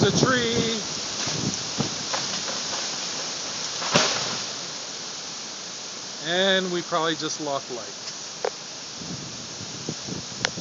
There's a tree. And we probably just lost light.